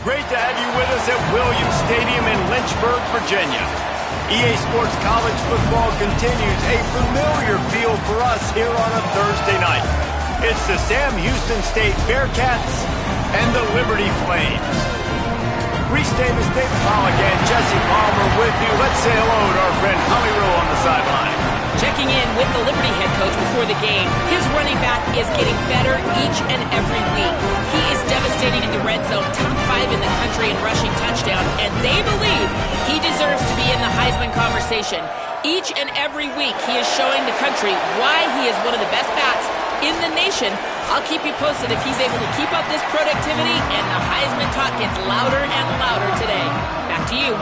Great to have you with us at Williams Stadium in Lynchburg, Virginia. EA Sports College Football continues a familiar feel for us here on a Thursday night. It's the Sam Houston State Bearcats and the Liberty Flames. Reese Davis, David Pollock, and Jesse Palmer with you. Let's say hello to our friend Holly Rowe on the sideline. Checking in with the Liberty head coach before the game. His running back is getting better each and every week. He is devastating in the red zone, top 5 in the country in rushing touchdowns, and they believe he deserves to be in the Heisman conversation. Each and every week he is showing the country why he is one of the best backs in the nation. I'll keep you posted if he's able to keep up this productivity, and the Heisman talk gets louder and louder today. Back to you.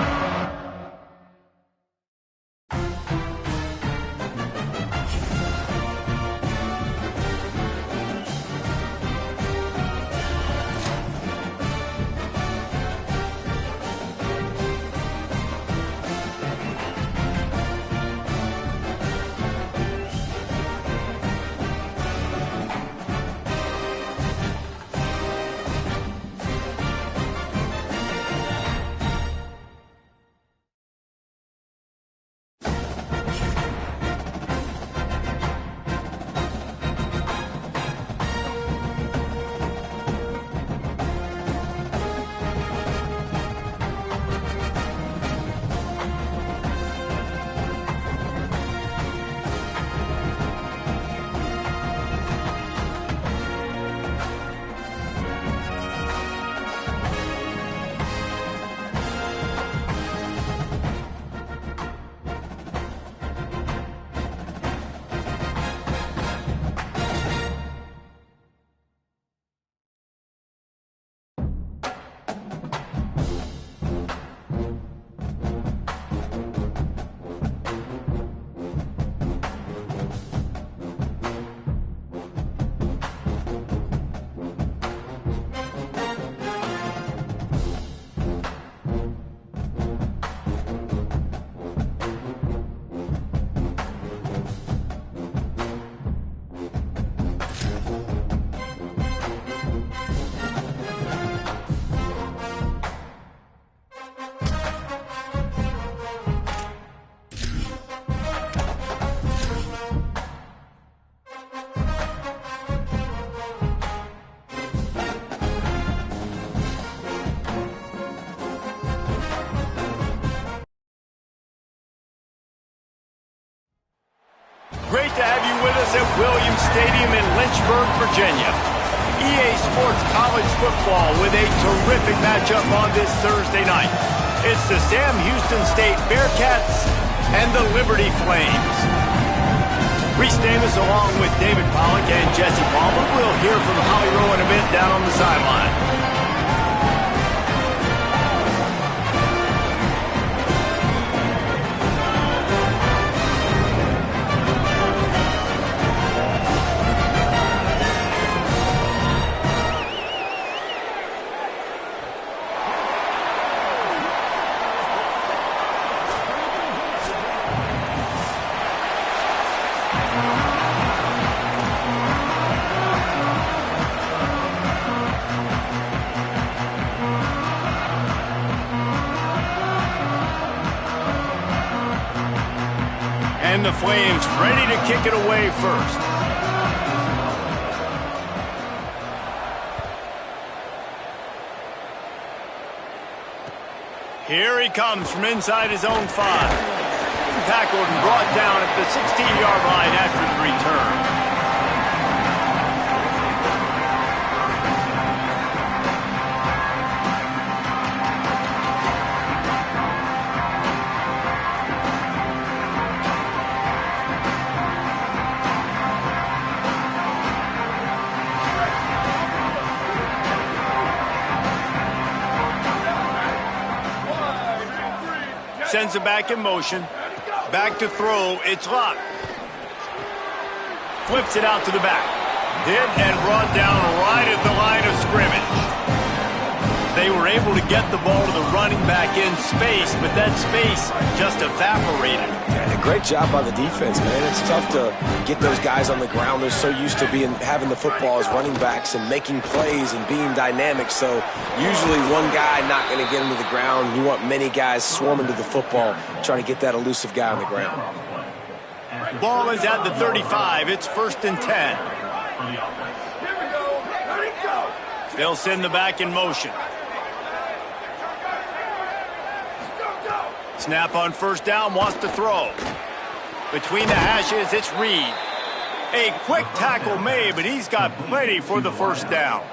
Great to have you with us at Williams Stadium in Lynchburg, Virginia. EA Sports College Football with a terrific matchup on this Thursday night. It's the Sam Houston State Bearcats and the Liberty Flames. Reese Davis along with David Pollock and Jesse Palmer. We'll hear from Holly Rowe in a bit down on the sideline. And the Flames ready to kick it away first. Here he comes from inside his own 5. Tackled and brought down at the 16-yard line after the return. Sends it back in motion. Back to throw. It's locked. Flips it out to the back. Hit and brought down right at the line of scrimmage. They were able to get the ball to the running back in space, but that space just evaporated. And a great job by the defense, man. It's tough to get those guys on the ground. They're so used to having the football as running backs and making plays and being dynamic. So usually one guy not going to get him to the ground. You want many guys swarming to the football, trying to get that elusive guy on the ground. Ball is at the 35. It's 1st and 10. They'll send the back in motion. Snap on 1st down, wants to throw. Between the hashes, it's Reed. A quick tackle made, but he's got plenty for the 1st down.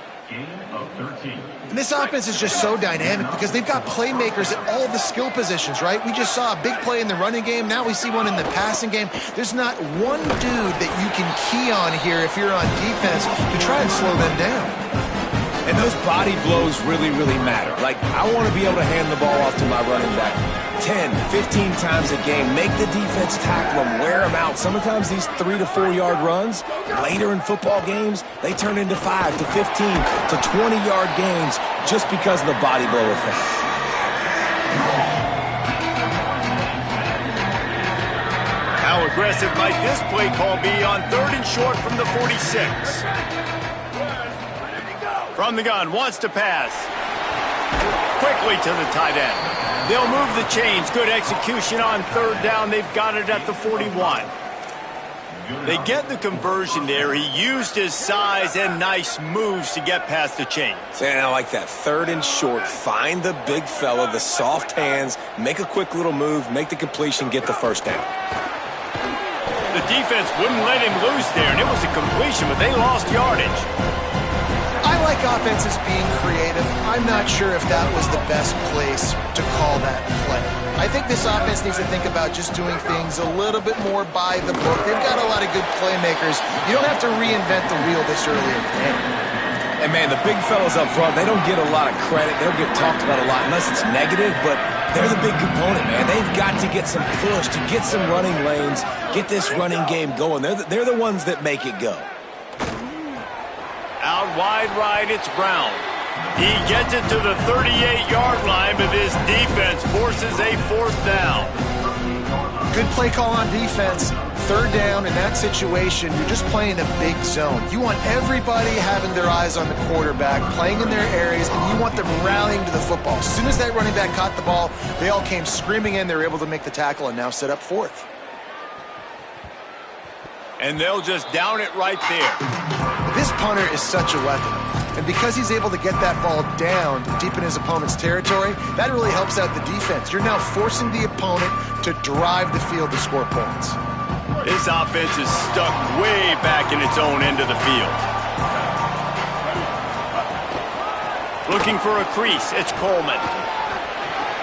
And this offense is just so dynamic because they've got playmakers at all the skill positions, right? We just saw a big play in the running game. Now we see one in the passing game. There's not one dude that you can key on here if you're on defense to try and slow them down. And those body blows really, really matter. Like, I want to be able to hand the ball off to my running back 10, 15 times a game. Make the defense tackle them, wear them out. Sometimes these 3 to 4 yard runs, later in football games, they turn into 5 to 15 to 20-yard games just because of the body blow effect. How aggressive might this play call be on 3rd and short from the 46? From the gun, wants to pass. Quickly to the tight end. They'll move the chains. Good execution on 3rd down. They've got it at the 41. They get the conversion there. He used his size and nice moves to get past the chains. And I like that. 3rd and short. Find the big fella, the soft hands, make a quick little move, make the completion, get the 1st down. The defense wouldn't let him loose there, and it was a completion, but they lost yardage. I like offenses being creative. I'm not sure if that was the best place to call that play. I think this offense needs to think about just doing things a little bit more by the book. They've got a lot of good playmakers. You don't have to reinvent the wheel this early in the game. And, man, the big fellas up front, they don't get a lot of credit. They don't get talked about a lot unless it's negative, but they're the big component, man. They've got to get some push, to get some running lanes, get this running game going. They're the ones that make it go. Out wide right, it's Brown. He gets it to the 38-yard line, but this defense forces a 4th down. Good play call on defense. 3rd down in that situation, you're just playing a big zone. You want everybody having their eyes on the quarterback, playing in their areas, and you want them rallying to the football. As soon as that running back caught the ball, they all came screaming in. They were able to make the tackle and now set up 4th. And they'll just down it right there. This punter is such a weapon. And because he's able to get that ball down deep in his opponent's territory, that really helps out the defense. You're now forcing the opponent to drive the field to score points. This offense is stuck way back in its own end of the field. Looking for a crease, it's Coleman.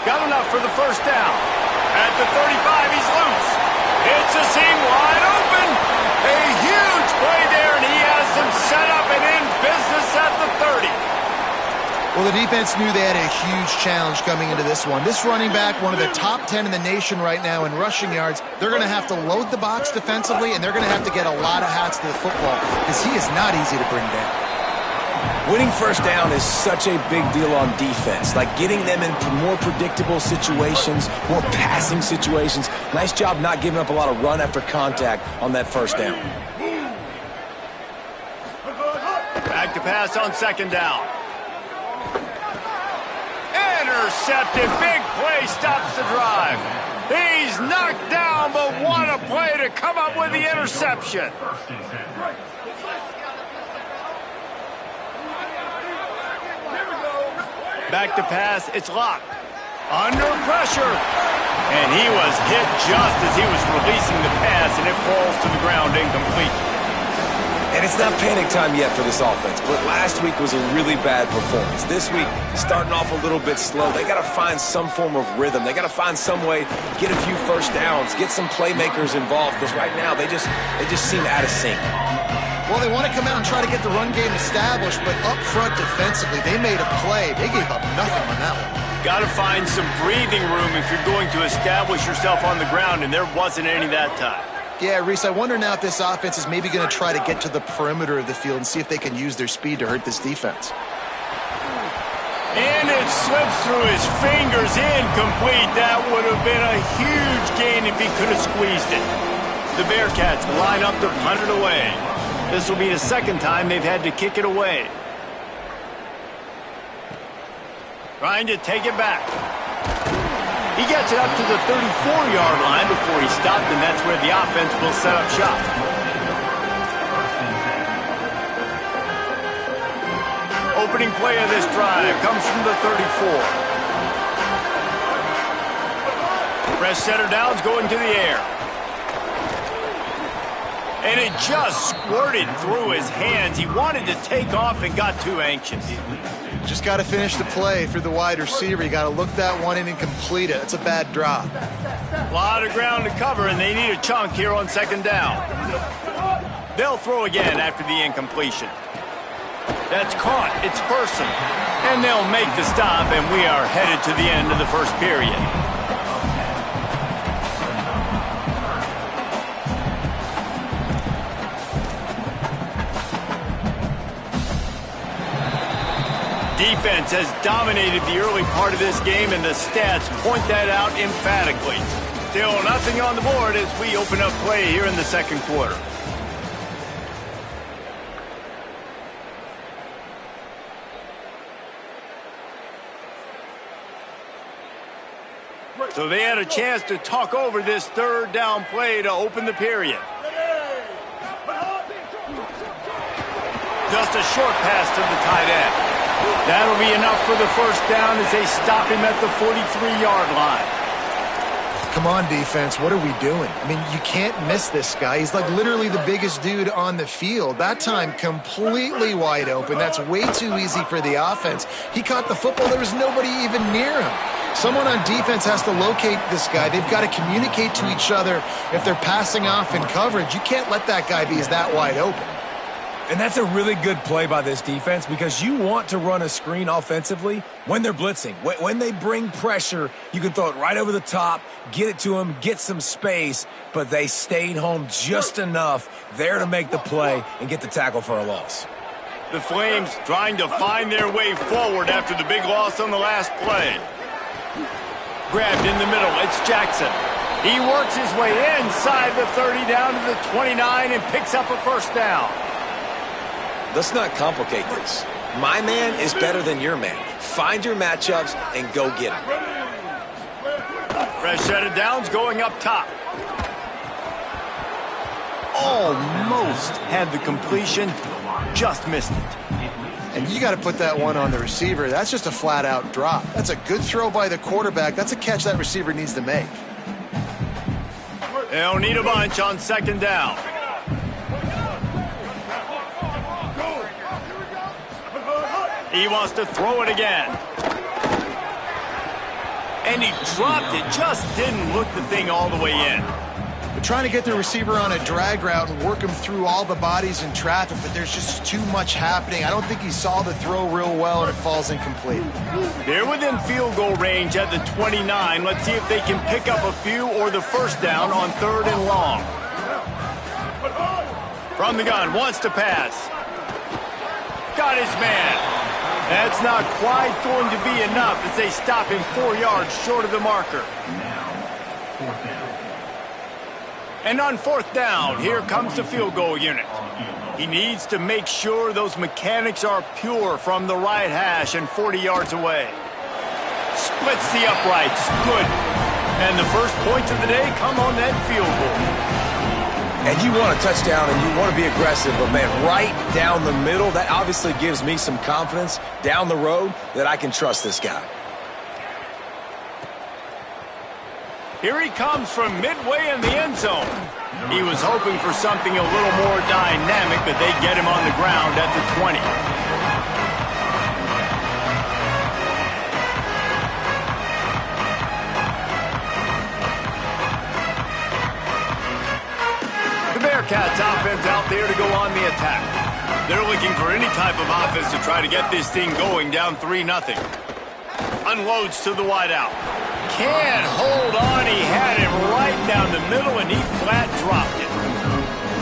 Got enough for the 1st down. At the 35, he's loose. It's a seam wide open. A huge play there, and he has them set up and in business at the 30. Well, the defense knew they had a huge challenge coming into this one. This running back, one of the top 10 in the nation right now in rushing yards, they're going to have to load the box defensively, and they're going to have to get a lot of hats to the football because he is not easy to bring down. Winning 1st down is such a big deal on defense, like getting them in more predictable situations, more passing situations. Nice job not giving up a lot of run after contact on that 1st down. Back to pass on 2nd down. Intercepted. Big play stops the drive. He's knocked down, but what a play to come up with the interception. Back to pass, it's locked. Under pressure. And he was hit just as he was releasing the pass, and it falls to the ground incomplete. And it's not panic time yet for this offense, but last week was a really bad performance. This week, starting off a little bit slow. They got to find some form of rhythm. They got to find some way, get a few 1st downs, get some playmakers involved, because right now they just seem out of sync. Well, they want to come out and try to get the run game established, but up front defensively, they made a play. They gave up nothing on that one. Got to find some breathing room if you're going to establish yourself on the ground, and there wasn't any that time. Yeah, Reese, I wonder now if this offense is maybe going to try to get to the perimeter of the field and see if they can use their speed to hurt this defense. And it slips through his fingers, incomplete. That would have been a huge gain if he could have squeezed it. The Bearcats line up to punt it away. This will be the second time they've had to kick it away. Trying to take it back. He gets it up to the 34-yard line before he stopped, and that's where the offense will set up shop. Opening play of this drive comes from the 34. Fresh setter downs going to the air. And it just squirted through his hands. He wanted to take off and got too anxious. Just got to finish the play for the wide receiver. You got to look that one in and complete it. It's a bad drop. A lot of ground to cover, and they need a chunk here on second down. They'll throw again after the incompletion. That's caught. It's Person. And they'll make the stop, and we are headed to the end of the first period. Defense has dominated the early part of this game, and the stats point that out emphatically. Still nothing on the board as we open up play here in the second quarter. So they had a chance to talk over this third down play to open the period. Just a short pass to the tight end. That'll be enough for the first down as they stop him at the 43-yard line. Come on, defense. What are we doing? I mean, you can't miss this guy. He's like literally the biggest dude on the field. That time, completely wide open. That's way too easy for the offense. He caught the football. There was nobody even near him. Someone on defense has to locate this guy. They've got to communicate to each other if they're passing off in coverage. You can't let that guy be that wide open. And that's a really good play by this defense because you want to run a screen offensively when they're blitzing. When they bring pressure, you can throw it right over the top, get it to them, get some space, but they stayed home just enough there to make the play and get the tackle for a loss. The Flames trying to find their way forward after the big loss on the last play. Grabbed in the middle, it's Jackson. He works his way inside the 30 down to the 29 and picks up a first down. Let's not complicate this. My man is better than your man. Find your matchups and go get them. Fresh set of downs going up top. Almost had the completion, just missed it. And you got to put that one on the receiver. That's just a flat-out drop. That's a good throw by the quarterback. That's a catch that receiver needs to make. They'll need a bunch on second down. He wants to throw it again. And he dropped it. Just didn't look the thing all the way in. They're trying to get the receiver on a drag route and work him through all the bodies in traffic, but there's just too much happening. I don't think he saw the throw real well, and it falls incomplete. They're within field goal range at the 29. Let's see if they can pick up a few or the first down on third and long. From the gun, wants to pass. Got his man. That's not quite going to be enough as they stop him 4 yards short of the marker. And on fourth down, here comes the field goal unit. He needs to make sure those mechanics are pure from the right hash and 40 yards away. Splits the uprights. Good. And the first points of the day come on that field goal. And you want a touchdown and you want to be aggressive, but man, right down the middle, that obviously gives me some confidence down the road that I can trust this guy. Here he comes from midway in the end zone. He was hoping for something a little more dynamic, but they get him on the ground at the 20. Bearcats offense out there to go on the attack. They're looking for any type of offense to try to get this thing going down 3-0. Unloads to the wideout. Can't hold on. He had it right down the middle, and he flat dropped it.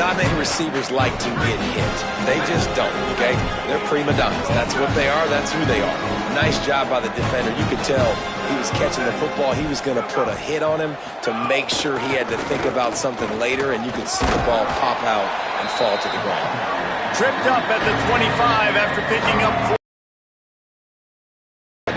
Not many receivers like to get hit. They just don't, okay? They're prima donnas. That's what they are. That's who they are. Nice job by the defender. You could tell he was catching the football. He was going to put a hit on him to make sure he had to think about something later, and you could see the ball pop out and fall to the ground. Tripped up at the 25 after picking up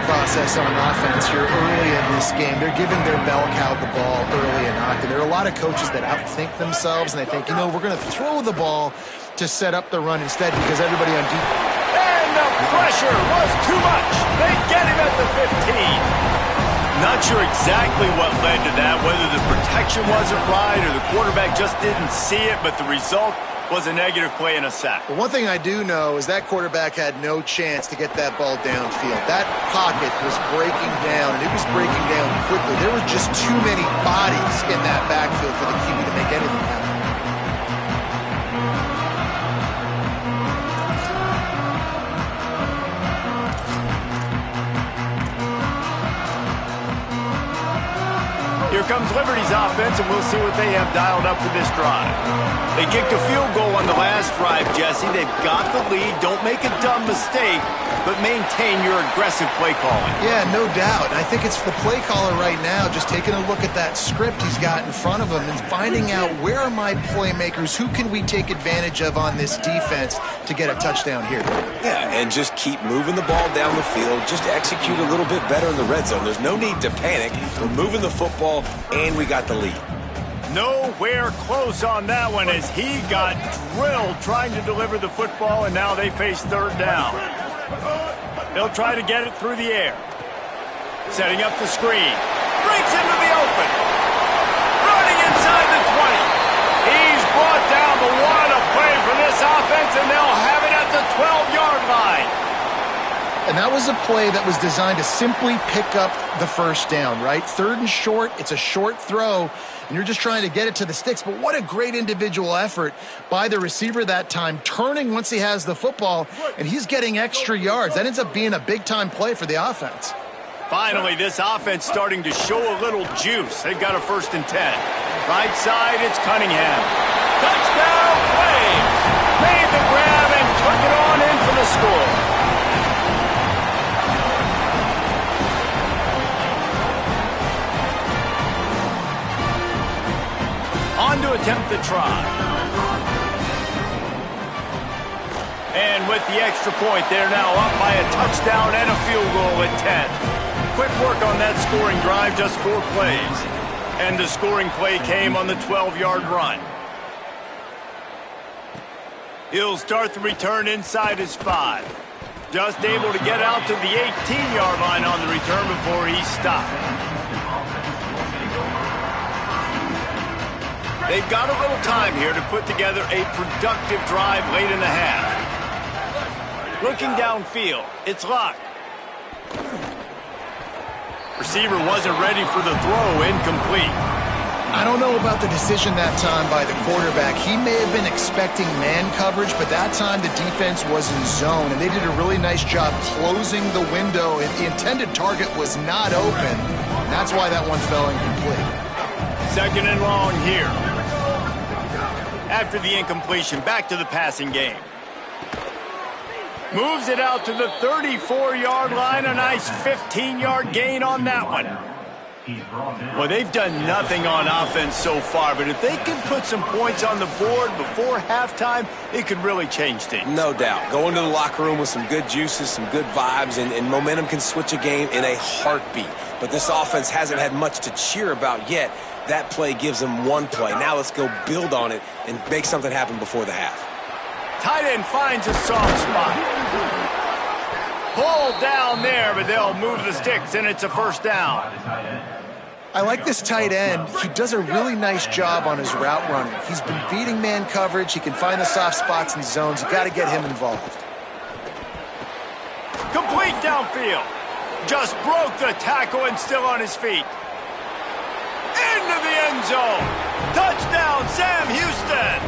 process on offense here early in this game. They're giving their bell cow the ball early and often. There are a lot of coaches that outthink themselves, and they think, we're going to throw the ball to set up the run instead because everybody on defense. And the pressure was too much. They get him at the 15. Not sure exactly what led to that, whether the protection wasn't right or the quarterback just didn't see it, but the result was a negative play and a sack. Well, one thing I do know is that quarterback had no chance to get that ball downfield. That pocket was breaking down, and it was breaking down quickly. There were just too many bodies in that backfield for the QB to make anything happen. Here comes Liberty's offense, and we'll see what they have dialed up for this drive. They kicked a field goal on the last drive, Jesse. They've got the lead. Don't make a dumb mistake, but maintain your aggressive play calling. Yeah, no doubt. I think it's the play caller right now just taking a look at that script he's got in front of him and finding out where are my playmakers, who can we take advantage of on this defense to get a touchdown here. Yeah, and just keep moving the ball down the field. Just execute a little bit better in the red zone. There's no need to panic. We're moving the football, and we got the lead. Nowhere close on that one as he got drilled trying to deliver the football, and now they face third down. They'll try to get it through the air. Setting up the screen. Breaks into the open. Running inside the 20. He's brought down, but what a play for this offense, and they'll have it at the 12-yard line. And that was a play that was designed to simply pick up the first down, right? Third and short, it's a short throw, and you're just trying to get it to the sticks. But what a great individual effort by the receiver that time, turning once he has the football, and he's getting extra yards. That ends up being a big-time play for the offense. Finally, this offense starting to show a little juice. They've got a 1st and 10. Right side, it's Cunningham. Touchdown, Flames! Made the grab and took it on in for the score. On to attempt the try. And with the extra point, they're now up by a touchdown and a field goal at 10. Quick work on that scoring drive, just 4 plays. And the scoring play came on the 12-yard run. He'll start the return inside his 5. Just able to get out to the 18-yard line on the return before he stopped. They've got a little time here to put together a productive drive late in the half. Looking downfield, it's Luck. Receiver wasn't ready for the throw, incomplete. I don't know about the decision that time by the quarterback. He may have been expecting man coverage, but that time the defense was in zone, and they did a really nice job closing the window. The intended target was not open. That's why that one fell incomplete. 2nd and long here. After the incompletion, back to the passing game. Moves it out to the 34-yard line. A nice 15-yard gain on that one. Well, they've done nothing on offense so far, but if they can put some points on the board before halftime, it could really change things. No doubt. Go into the locker room with some good juices, some good vibes, and momentum can switch a game in a heartbeat. But this offense hasn't had much to cheer about yet. That play gives them one play. Now let's go build on it and make something happen before the half. Tight end finds a soft spot. Pulled down there, but they'll move the sticks, and it's a 1st down. I like this tight end. He does a really nice job on his route running. He's been beating man coverage. He can find the soft spots and zones. You got to get him involved. Complete downfield. Just broke the tackle and still on his feet. Into the end zone. Touchdown, Sam Houston.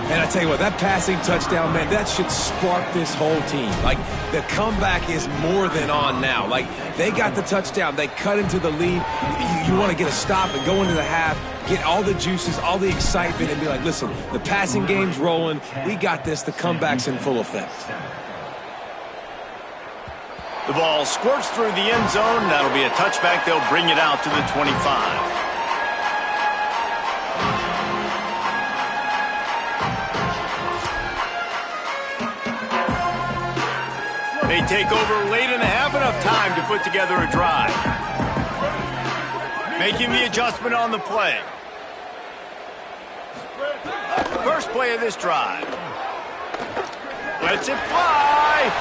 And I tell you what, that passing touchdown, man, that should spark this whole team. Like, the comeback is more than on now. Like, they got the touchdown. They cut into the lead. You want to get a stop and go into the half, get all the juices, all the excitement, and be like, listen, the passing game's rolling. We got this. The comeback's in full effect. The ball squirts through the end zone. That'll be a touchback. They'll bring it out to the 25. They take over late in the half, enough time to put together a drive. Making the adjustment on the play. First play of this drive. Lets it fly.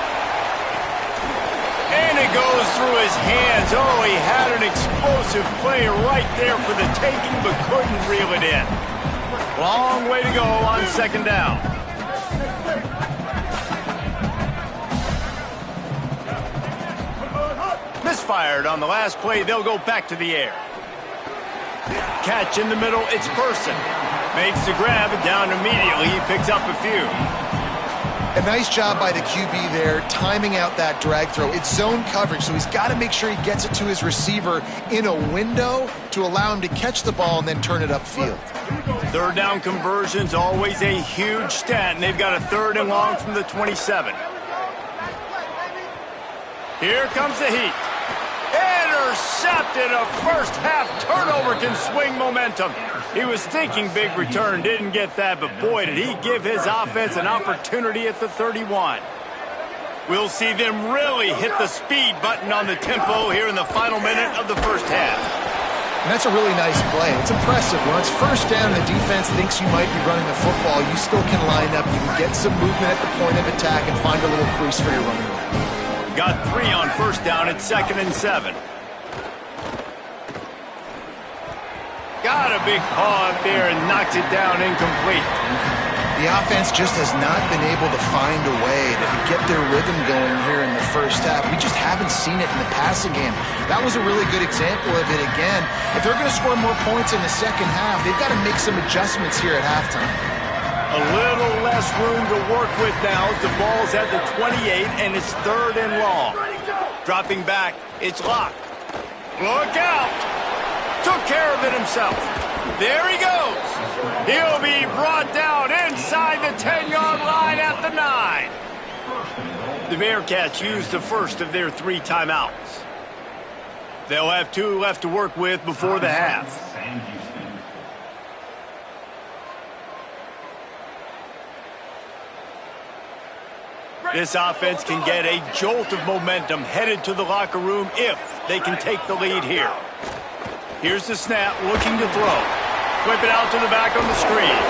And it goes through his hands. Oh, he had an explosive play right there for the taking, but couldn't reel it in. Long way to go on second down. Misfired on the last play. They'll go back to the air. Catch in the middle. It's Person. Makes the grab and down immediately. He picks up a few. A nice job by the QB there, timing out that drag throw. It's zone coverage, so he's got to make sure he gets it to his receiver in a window to allow him to catch the ball and then turn it upfield. Third down conversion's always a huge stat, and they've got a 3rd and long from the 27. Here comes the heat. Intercepted. A first-half turnover can swing momentum. He was thinking big return, didn't get that, but boy, did he give his offense an opportunity at the 31. We'll see them really hit the speed button on the tempo here in the final minute of the first half. And that's a really nice play. It's impressive. When it's first down and the defense thinks you might be running the football, you still can line up. You can get some movement at the point of attack and find a little crease for your running back. Got 3 on first down at 2nd and 7. Got a big paw up there and knocks it down incomplete. The offense just has not been able to find a way to get their rhythm going here in the first half. We just haven't seen it in the passing game. That was a really good example of it again. If they're going to score more points in the second half, they've got to make some adjustments here at halftime. A little less room to work with now as the ball's at the 28 and it's 3rd and long. Dropping back, it's Locke. Look out! Took care of it himself. There he goes. He'll be brought down inside the 10-yard line at the 9. The Bearcats used the first of their 3 timeouts. They'll have 2 left to work with before the half. This offense can get a jolt of momentum headed to the locker room if they can take the lead here. Here's the snap, looking to throw. Flip it out to the back on the screen.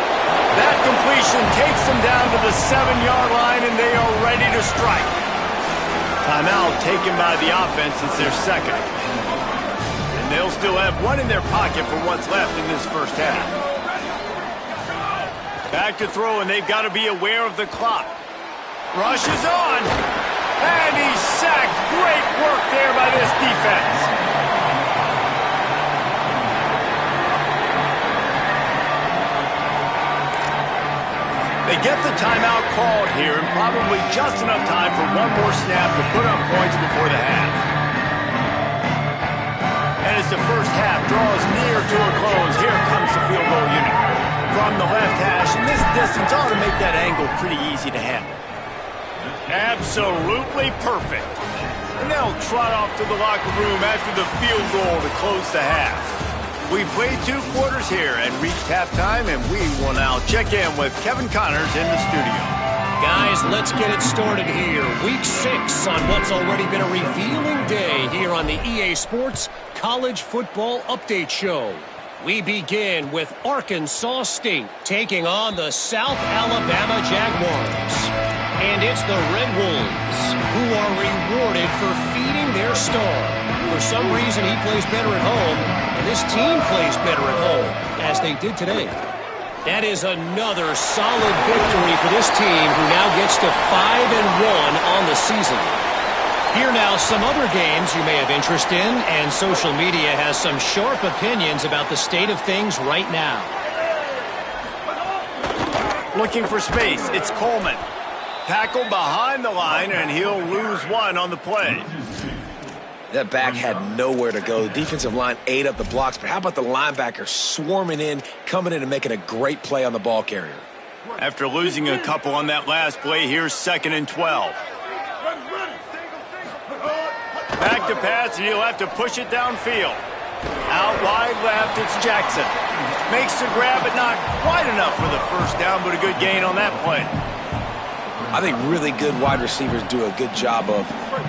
That completion takes them down to the 7-yard line, and they are ready to strike. Timeout taken by the offense. It's their 2nd. And they'll still have 1 in their pocket for what's left in this first half. Back to throw, and they've got to be aware of the clock. Rush is on. And he's sacked. Great work there by this defense. They get the timeout called here and probably just enough time for 1 more snap to put up points before the half. And as the first half draws near to a close, here comes the field goal unit. From the left hash, and this distance ought to make that angle pretty easy to handle. Absolutely perfect. And they'll trot off to the locker room after the field goal to close the half. We played 2 quarters here and reached halftime, and we will now check in with Kevin Connors in the studio. Guys, let's get it started here. Week 6 on what's already been a revealing day here on the EA Sports College Football Update Show. We begin with Arkansas State taking on the South Alabama Jaguars. And it's the Red Wolves who are rewarded for feeding their star. For some reason, he plays better at home, and this team plays better at home, as they did today. That is another solid victory for this team, who now gets to 5-1 on the season. Here now, some other games you may have interest in, and social media has some sharp opinions about the state of things right now. Looking for space, it's Coleman. Tackled behind the line, and he'll lose one on the play. That back had nowhere to go. The defensive line ate up the blocks, but how about the linebacker swarming in, coming in and making a great play on the ball carrier? After losing a couple on that last play, here's 2nd and 12. Back to pass, and he'll have to push it downfield. Out wide left, it's Jackson. Makes the grab, but not quite enough for the first down, but a good gain on that play. I think really good wide receivers do a good job of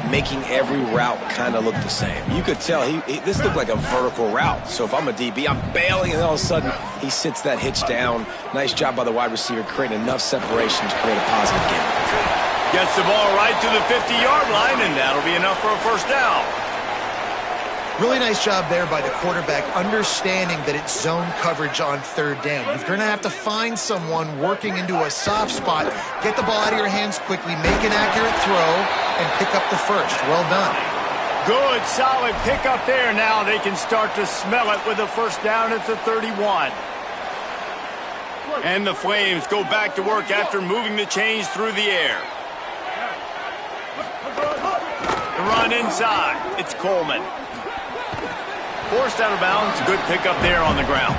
making every route kind of look the same. You could tell this looked like a vertical route. So if I'm a DB, I'm bailing, and all of a sudden he sits that hitch down. Nice job by the wide receiver creating enough separation to create a positive gain. Gets the ball right to the 50-yard line, and that'll be enough for a first down. Really nice job there by the quarterback, understanding that it's zone coverage on 3rd down. You're going to have to find someone working into a soft spot, get the ball out of your hands quickly, make an accurate throw, and pick up the first. Well done. Good, solid pickup there. Now they can start to smell it with a first down at the 31. And the Flames go back to work after moving the chains through the air. The run inside. It's Coleman. Forced out of bounds. Good pickup there on the ground.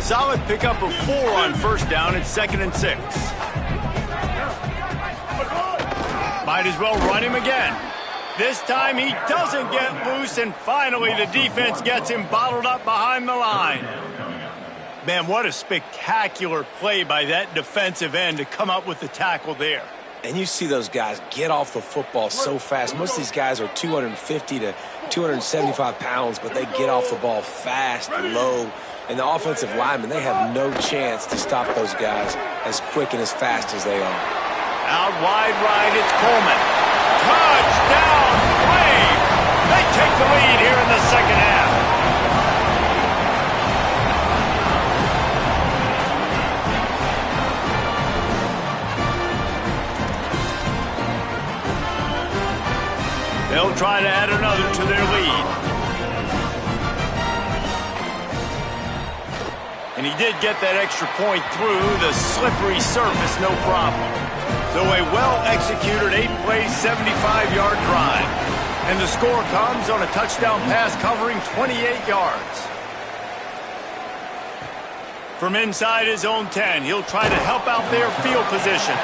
Solid pickup of 4 on first down. It's 2nd and 6. Might as well run him again. This time he doesn't get loose, and finally the defense gets him bottled up behind the line. Man, what a spectacular play by that defensive end to come up with the tackle there. And you see those guys get off the football so fast. Most of these guys are 250 to 275 pounds, but they get off the ball fast, low. And the offensive linemen, they have no chance to stop those guys as quick and as fast as they are. Out wide right, it's Coleman. Touchdown, Flames! They take the lead here in the second half. They'll try to add another to their lead. And he did get that extra point through the slippery surface, no problem. So a well-executed 8-play, 75-yard drive. And the score comes on a touchdown pass covering 28 yards. From inside his own 10, he'll try to help out their field position.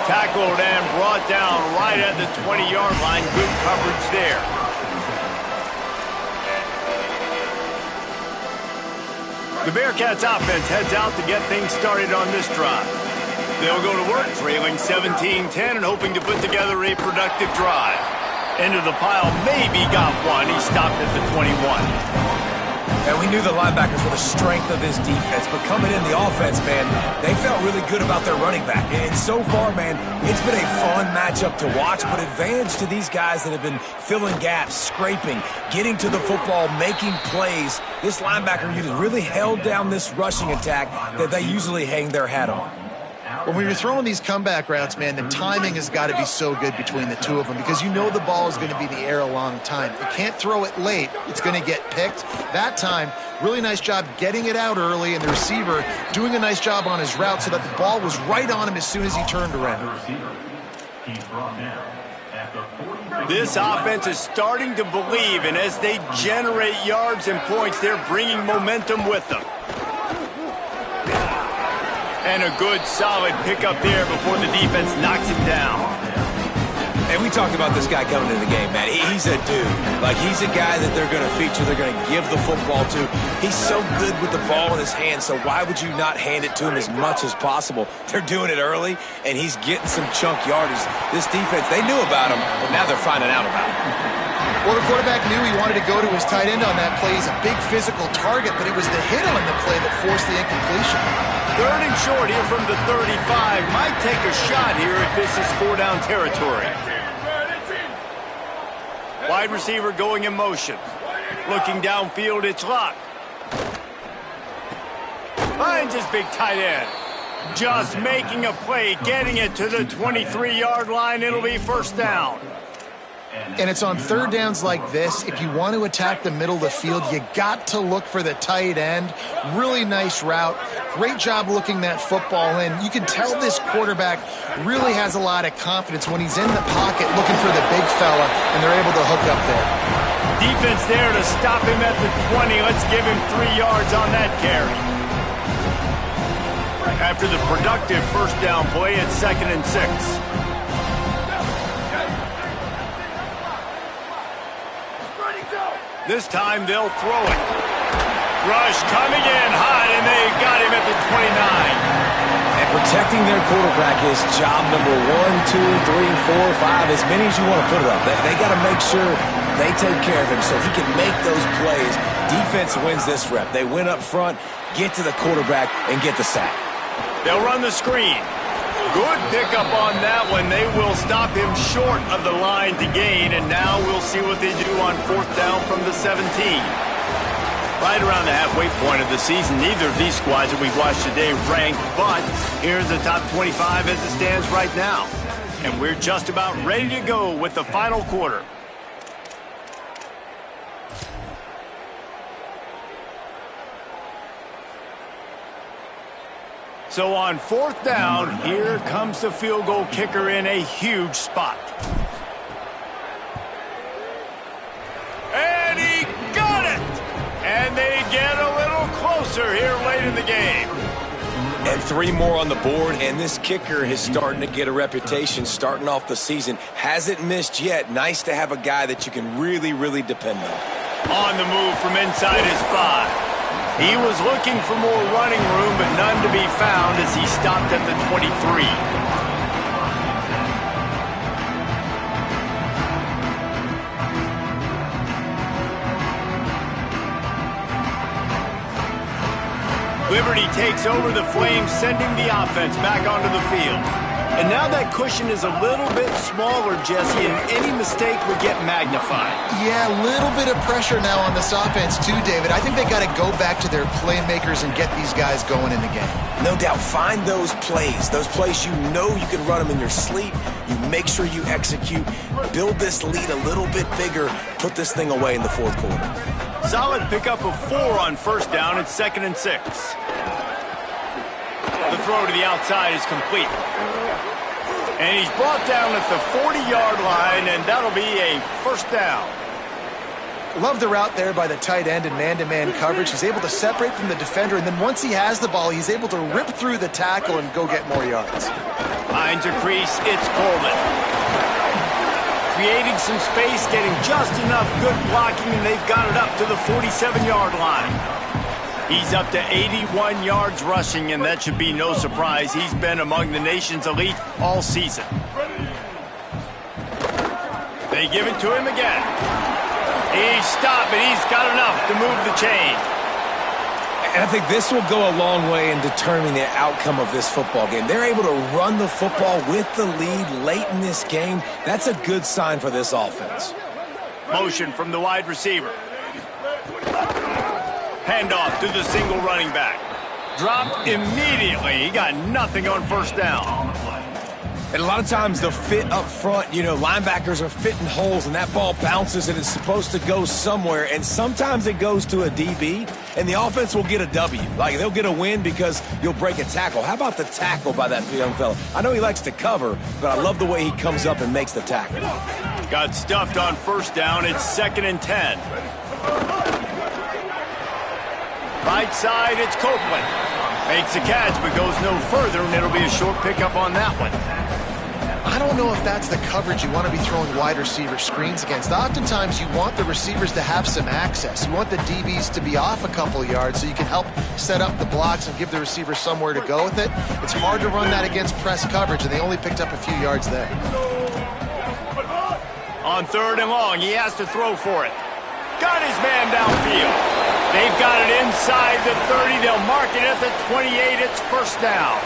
Tackled and brought down right at the 20-yard line. Good coverage there. The Bearcats offense heads out to get things started on this drive. They'll go to work trailing 17-10 and hoping to put together a productive drive. Into the pile, maybe got one. He stopped at the 21. And we knew the linebackers were the strength of this defense, but coming in the offense, man, they felt really good about their running back. And so far, man, it's been a fun matchup to watch, but advantage to these guys that have been filling gaps, scraping, getting to the football, making plays. This linebacker unit really held down this rushing attack that they usually hang their hat on. When you're throwing these comeback routes, man, the timing has got to be so good between the two of them because you know the ball is going to be in the air a long time. You can't throw it late. It's going to get picked. That time, really nice job getting it out early, and the receiver doing a nice job on his route so that the ball was right on him as soon as he turned around. This offense is starting to believe, and as they generate yards and points, they're bringing momentum with them. And a good, solid pickup there before the defense knocks him down. And we talked about this guy coming into the game, man. He's a dude. Like, he's a guy that they're going to feature, they're going to give the football to. He's so good with the ball in his hands, so why would you not hand it to him as much as possible? They're doing it early, and he's getting some chunk yardage. This defense, they knew about him, but now they're finding out about him. Well, the quarterback knew he wanted to go to his tight end on that play. He's a big physical target, but it was the hit on the play that forced the incompletion. 3rd and short here from the 35. Might take a shot here if this is 4-down territory. Wide receiver going in motion. Looking downfield, it's Luck. Finds his big tight end. Just making a play, getting it to the 23-yard line. It'll be first down. And it's on third downs like this. If you want to attack the middle of the field, you got to look for the tight end. Really nice route. Great job looking that football in. You can tell this quarterback really has a lot of confidence when he's in the pocket looking for the big fella, and they're able to hook up there. Defense there to stop him at the 20. Let's give him 3 yards on that carry. After the productive first down play, it's 2nd and 6. This time they'll throw it. Rush coming in hot, and they got him at the 29. And protecting their quarterback is job number 1, 2, 3, 4, 5, as many as you want to put it up. They got to make sure they take care of him so he can make those plays. Defense wins this rep. They win up front, get to the quarterback, and get the sack. They'll run the screen. Good pickup on that one. They will stop him short of the line to gain, and now we'll see what they do on 4th down from the 17. Right around the halfway point of the season, neither of these squads that we've watched today ranked, but here's the top 25 as it stands right now. And we're just about ready to go with the final quarter. So on 4th down, here comes the field goal kicker in a huge spot. And he got it! And they get a little closer here late in the game. And 3 more on the board, and this kicker is starting to get a reputation starting off the season. Hasn't missed yet. Nice to have a guy that you can really, really depend on. On the move from inside his 5. He was looking for more running room, but none to be found as he stopped at the 23. Liberty takes over the Flames, sending the offense back onto the field. And now that cushion is a little bit smaller, Jesse, and any mistake would get magnified. Yeah, a little bit of pressure now on this offense too, David. I think they got to go back to their playmakers and get these guys going in the game. No doubt. Find those plays you know you can run them in your sleep. You make sure you execute. Build this lead a little bit bigger. Put this thing away in the 4th quarter. Solid pickup of 4 on 1st down. It's 2nd and 6. The throw to the outside is complete. And he's brought down at the 40-yard line, and that'll be a 1st down. Love the route there by the tight end and man-to-man coverage. He's able to separate from the defender, and then once he has the ball, he's able to rip through the tackle and go get more yards. Behind your crease, it's Coleman. Creating some space, getting just enough good blocking, and they've got it up to the 47-yard line. He's up to 81 yards rushing, and that should be no surprise. He's been among the nation's elite all season. They give it to him again. He's stopped, but he's got enough to move the chain. And I think this will go a long way in determining the outcome of this football game. They're able to run the football with the lead late in this game. That's a good sign for this offense. Motion from the wide receiver. Handoff to the single running back. Dropped immediately. He got nothing on 1st down. And a lot of times the fit up front, you know, linebackers are fitting holes and that ball bounces and it's supposed to go somewhere. And sometimes it goes to a DB and the offense will get a W. Like they'll get a win because you'll break a tackle. How about the tackle by that young fella? I know he likes to cover, but I love the way he comes up and makes the tackle. Got stuffed on 1st down. It's 2nd and 10. Right side, it's Copeland. Makes a catch, but goes no further, and it'll be a short pickup on that one. I don't know if that's the coverage you want to be throwing wide receiver screens against. Oftentimes, you want the receivers to have some access. You want the DBs to be off a couple of yards so you can help set up the blocks and give the receiver somewhere to go with it. It's hard to run that against press coverage, and they only picked up a few yards there. On 3rd and long, he has to throw for it. Got his man downfield. They've got it inside the 30. They'll mark it at the 28. It's 1st down.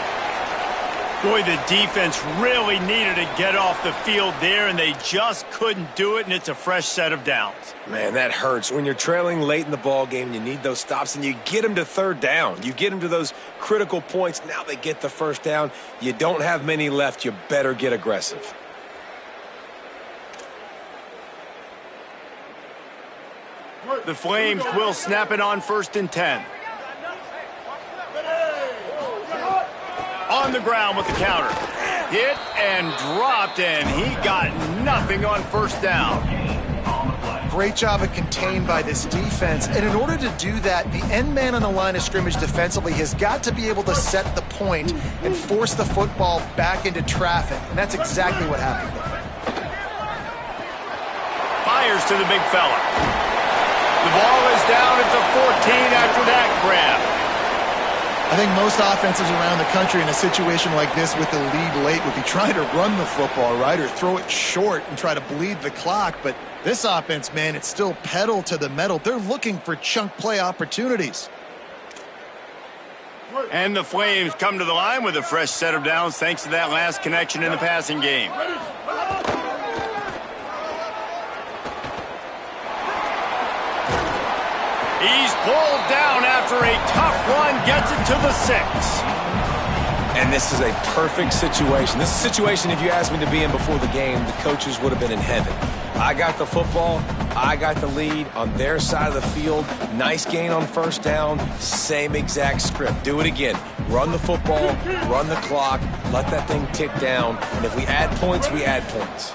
Boy, the defense really needed to get off the field there, and they just couldn't do it, and it's a fresh set of downs. Man, that hurts. When you're trailing late in the ball game, you need those stops, and you get them to 3rd down. You get them to those critical points. Now they get the 1st down. You don't have many left. You better get aggressive. The Flames will snap it on 1st and 10. On the ground with the counter. Hit and dropped, and he got nothing on 1st down. Great job of contained by this defense. And in order to do that, the end man on the line of scrimmage defensively has got to be able to set the point and force the football back into traffic. And that's exactly what happened there. Fires to the big fella. The ball is down at the 14 after that grab. I think most offenses around the country in a situation like this with the lead late would be trying to run the football, right, or throw it short and try to bleed the clock. But this offense, man, it's still pedal to the metal. They're looking for chunk play opportunities. And the Flames come to the line with a fresh set of downs thanks to that last connection in the passing game. He's pulled down after a tough run, gets it to the 6. And this is a perfect situation. This is a situation, if you asked me to be in before the game, the coaches would have been in heaven. I got the football. I got the lead on their side of the field. Nice gain on 1st down. Same exact script. Do it again. Run the football, run the clock, let that thing tick down. And if we add points, we add points.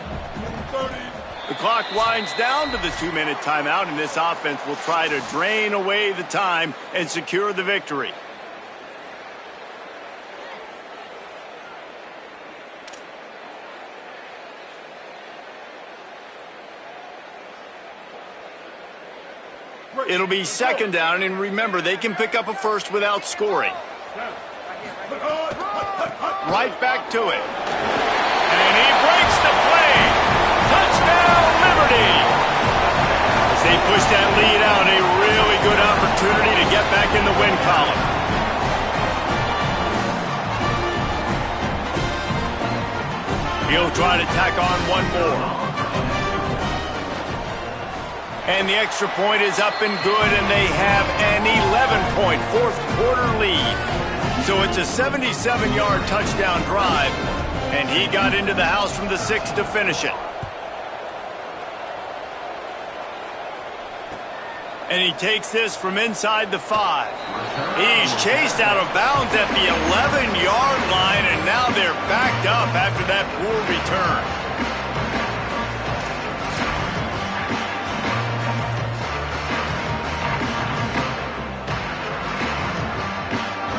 The clock winds down to the 2-minute timeout, and this offense will try to drain away the time and secure the victory. It'll be 2nd down, and remember, they can pick up a first without scoring. Right back to it. And he breaks the play. Touchdown, Liberty! As they push that lead out, a really good opportunity to get back in the win column. He'll try to tack on one more. And the extra point is up and good, and they have an 11-point fourth-quarter lead. So it's a 77-yard touchdown drive, and he got into the house from the 6 to finish it. And he takes this from inside the 5. He's chased out of bounds at the 11-yard line, and now they're backed up after that poor return.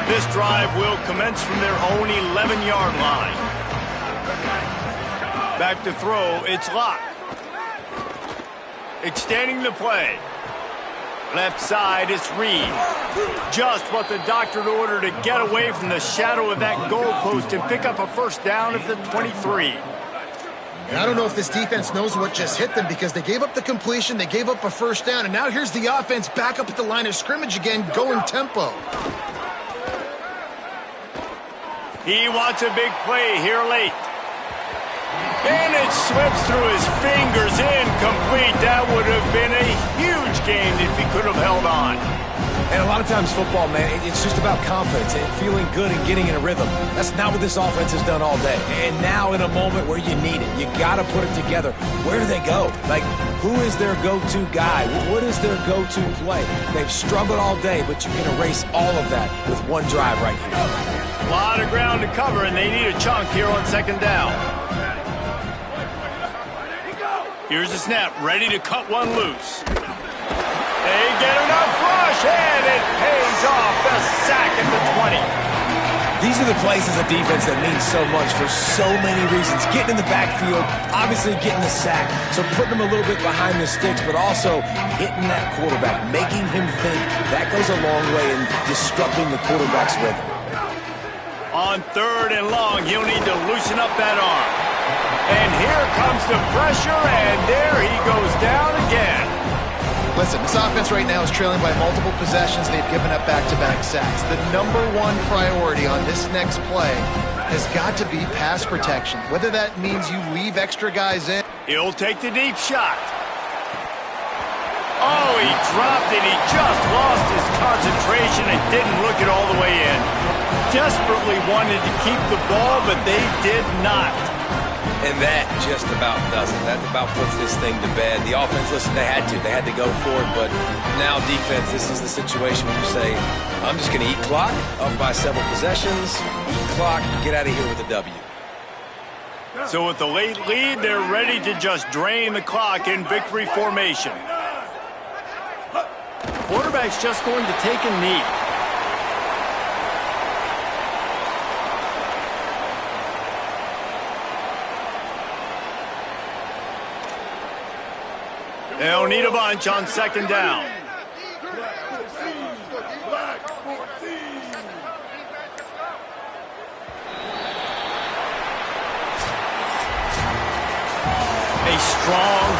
This drive will commence from their own 11-yard line. Back to throw, it's Locke. Extending the play. Left side, it's Reed. Just what the doctor ordered to get away from the shadow of that goalpost and pick up a 1st down at the 23. And I don't know if this defense knows what just hit them because they gave up the completion, they gave up a 1st down, and now here's the offense back up at the line of scrimmage again, going tempo. He wants a big play here late. And it slips through his fingers, incomplete. That would have been a huge gain if he could have held on. And a lot of times football, man, it's just about confidence and feeling good and getting in a rhythm. That's not what this offense has done all day. And now in a moment where you need it, you got to put it together. Where do they go? Like, who is their go-to guy? What is their go-to play? They've struggled all day, but you can erase all of that with one drive right here. A lot of ground to cover, and they need a chunk here on 2nd down. Here's the snap, ready to cut one loose. They get enough rush, and it pays off. The sack at the 20. These are the plays as a defense that mean so much for so many reasons. Getting in the backfield, obviously getting the sack, so putting them a little bit behind the sticks, but also hitting that quarterback, making him think. That goes a long way in disrupting the quarterback's rhythm. On 3rd and long, he'll need to loosen up that arm. And here comes the pressure, and there he goes down again. Listen, this offense right now is trailing by multiple possessions. They've given up back-to-back sacks. The #1 priority on this next play has got to be pass protection. Whether that means you leave extra guys in. He'll take the deep shot. Oh, he dropped it. He just lost his concentration and didn't look it all the way in. Desperately wanted to keep the ball, but they did not. And that just about does it. That about puts this thing to bed. The offense, listen, they had to go for it, but now defense, this is the situation where you say, I'm just going to eat clock, up by several possessions, eat clock, get out of here with a W. So with the late lead, they're ready to just drain the clock in victory formation. Quarterback's just going to take a knee. They'll need a bunch on second down. A strong